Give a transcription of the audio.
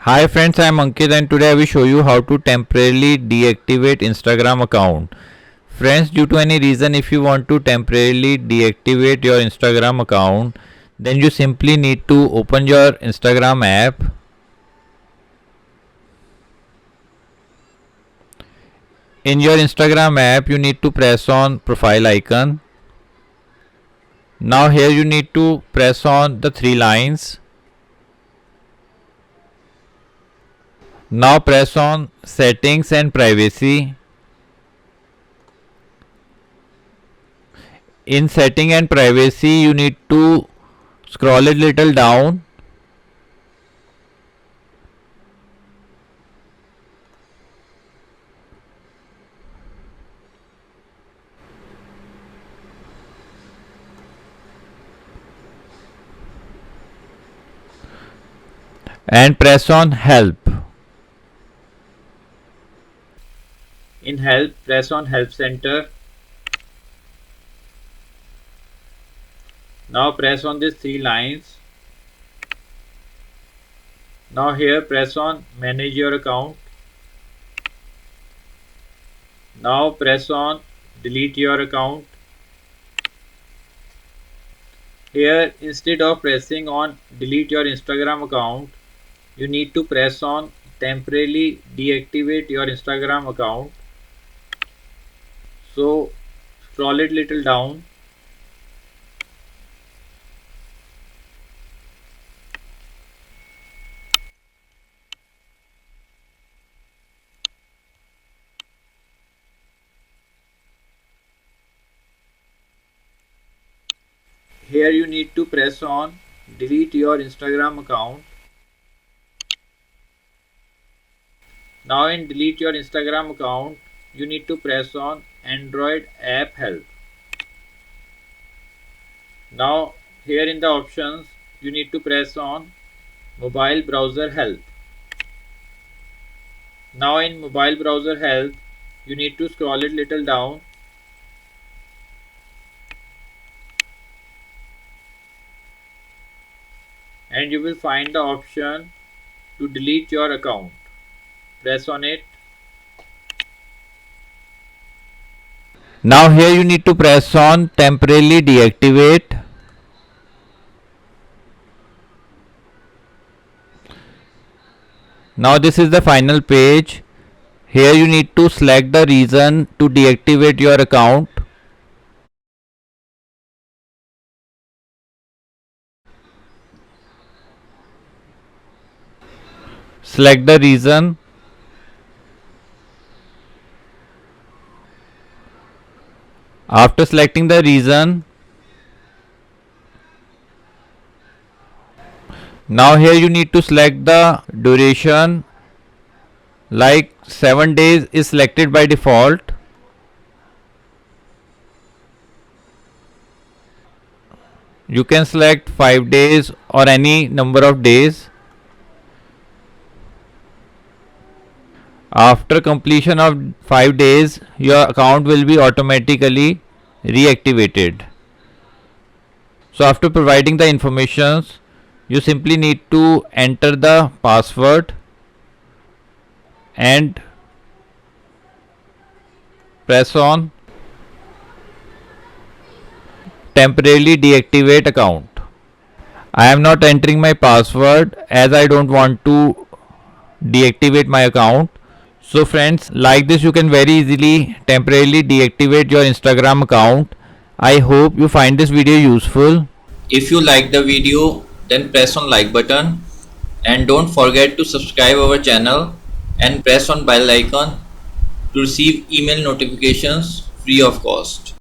Hi friends, I am Ankit and today I will show you how to temporarily deactivate Instagram account. Friends, due to any reason if you want to temporarily deactivate your Instagram account, then you simply need to open your Instagram app. In your Instagram app, you need to press on profile icon. Now here you need to press on the three lines. Now press on settings and privacy. In setting and privacy, you need to scroll it little down and press on help. In help, press on help center. Now press on these three lines. Now here press on manage your account. Now press on delete your account. Here instead of pressing on delete your Instagram account, you need to press on temporarily deactivate your Instagram account. So scroll it little down. Here you need to press on delete your Instagram account. Now in delete your Instagram account, you need to press on Android app help. Now here in the options, you need to press on mobile browser help. Now in mobile browser help, you need to scroll it little down. And you will find the option to delete your account. Press on it. Now here you need to press on temporarily deactivate. Now this is the final page. Here you need to select the reason to deactivate your account. Select the reason. After selecting the reason, now here you need to select the duration, like 7 days is selected by default. You can select 5 days or any number of days. After completion of 5 days, your account will be automatically reactivated. So after providing the informations, you simply need to enter the password and press on temporarily deactivate account. I am not entering my password as I don't want to deactivate my account. So friends, like this you can very easily temporarily deactivate your Instagram account. I hope you find this video useful. If you like the video, then press on like button and don't forget to subscribe our channel and press on bell icon to receive email notifications free of cost.